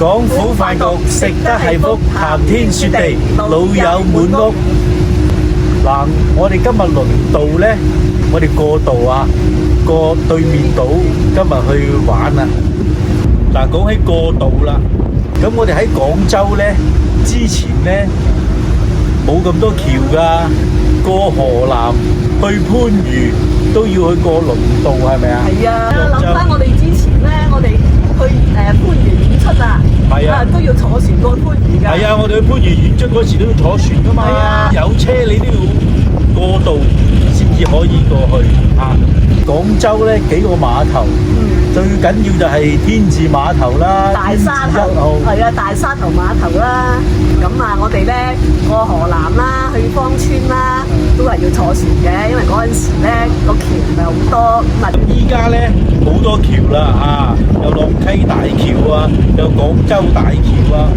廣府飯局食得係福，談天說地，老友滿屋。嗱，我哋今日輪到呢，我哋過渡啊，過對面島，今日去玩啊。嗱，講起過渡啦，咁我哋喺廣州呢，之前呢，冇咁多橋噶，過河南去番禺都要去過輪渡，係咪啊？係啊，諗翻我哋之前呢，我哋去番禺演出啊，係啊，都要坐船過番禺㗎。係啊，我哋去番禺演出嗰時都要坐船㗎嘛。係啊，有車你都要過渡先至可以過去啊。廣州呢幾個碼頭，最緊要就係天字碼頭啦，大沙頭係啊，大沙頭碼頭啦。咁啊，我哋呢過河南啦，去芳村啦，都係要坐船嘅，因為嗰陣時呢個橋唔係好多。咁依家呢好多橋啦啊，有浪溪大橋啊，有廣州大橋啊，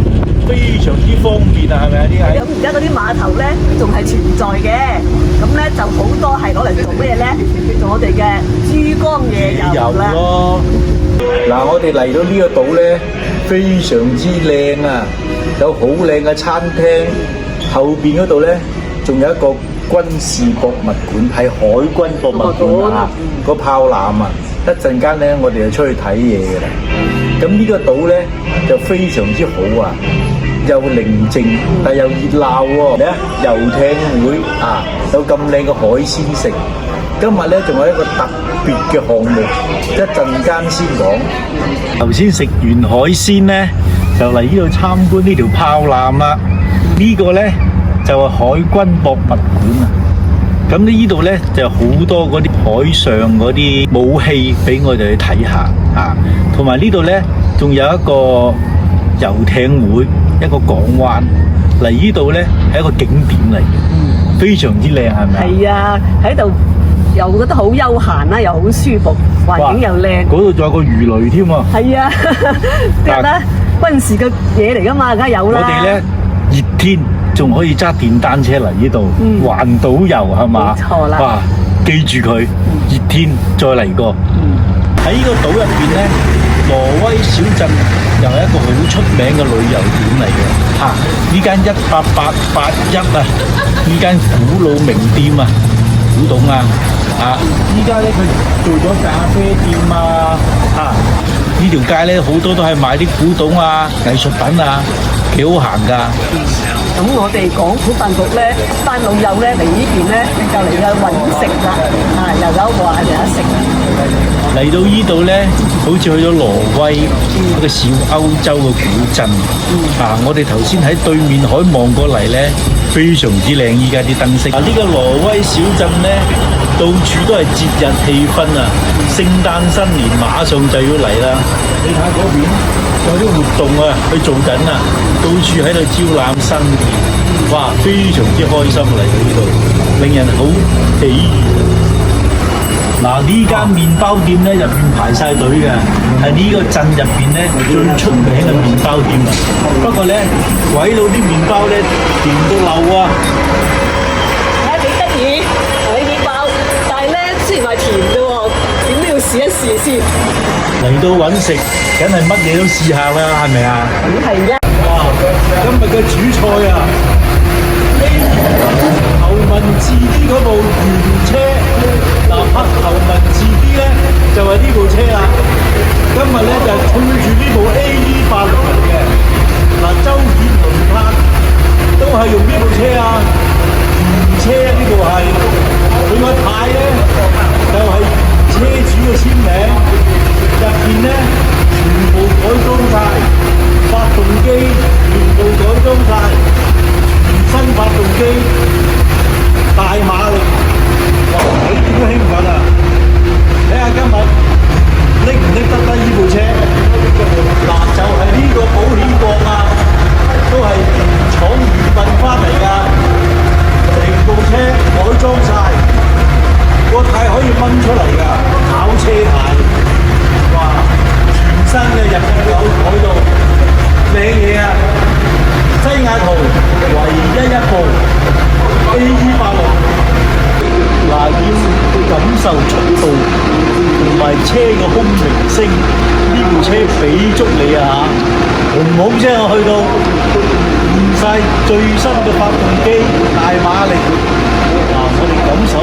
非常之方便啊，係咪啊？啲係。咁而家嗰啲碼頭呢仲係存在嘅，咁呢就好多係攞嚟做咩呢？做我哋嘅珠江夜遊啦。嗱，我哋嚟到呢個島呢，非常之靚啊，有好靚嘅餐廳，後邊嗰度呢，仲有一個軍事博物館，係海軍博物館啊，個炮艦啊，一陣間呢，我哋就出去睇嘢嘅啦。咁呢個島呢，就非常之好啊，又寧靜，但又熱鬧喎。咩啊？遊艇會啊，有咁靚嘅海鮮食。今日呢，仲有一個特別嘅項目，一陣間先講。頭先食完海鮮呢，就嚟呢度參觀呢條炮艦啦。呢個呢，就係海軍博物館啊。咁呢度呢，就好多嗰啲海上嗰啲武器俾我哋去睇下啊。同埋呢度呢，仲有一個遊艇會，一個港灣。嚟呢度呢，係一個景點嚟嘅，非常之靚，係咪啊？係啊，喺度。又覺得好悠閒啦，又好舒服，環境又靚。嗰度仲有個魚雷添喎。係啊，即係咧軍事嘅嘢嚟噶嘛，梗係有啦。我哋咧熱天仲可以揸電單車嚟呢度環島遊係嘛？冇錯啦。哇，記住佢，熱天再嚟過。喺呢個島入邊咧，挪威小鎮又係一個好出名嘅旅遊點嚟嘅。嚇，呢間18881啊，呢間古老名店啊，古董啊。啊！依家咧佢做咗咖啡店啊！呢條街咧好多都係賣啲古董啊、藝術品啊，幾好行㗎。咁我哋廣府飯局咧，班老友咧嚟呢邊咧就嚟去揾食啦，又有玩又有食。嚟到呢度咧，好似去咗挪威一個小歐洲嘅古鎮。我哋頭先喺對面海望過嚟咧，非常之靚。依家啲燈飾。呢個挪威小鎮咧，到處都係節日氣氛啊！聖誕新年馬上就要嚟啦！你睇嗰邊有啲活動啊，去做緊啊，到處喺度招攬新年，哇！非常之開心嚟到呢度，令人好喜悅。嗱，呢間麵包店咧入邊排晒隊嘅，係呢個鎮入邊咧最出名嘅麵包店啊！不過咧，鬼佬啲麵包咧甜到漏啊！睇幾得意，啲麵包，但係咧雖然係甜嘅喎，點都要試一試先。嚟到揾食，梗係乜嘢都試下啦，係咪啊？咁係啫。哇！今日嘅主菜啊，頭文字 D 嗰部原車。嗱，黑頭文字 D 咧就係呢部車啦。今日咧就推住呢部 AE80嘅。嗱，周杰倫拍都係用呢部車啊，原車呢部係。佢個牌咧就係車主嘅簽名，入邊咧全部改裝晒，發動機全部改裝晒，全新發動機，大馬力。哇！你點都興奮啊！睇下今日拎唔拎得低呢部車？嗱，就係呢個保險槓啊，都係廠預運翻嚟㗎，成部車改裝晒，個軚可以掹出嚟㗎，跑車軚。哇！全新嘅入邊有改到靚嘢啊！西雅圖唯一一部 AE80。嗱，要感受速度同埋車嘅空靈聲，呢部車俾足你啊嚇！轟轟聲去到換晒最新嘅發動機，大馬力，我哋感受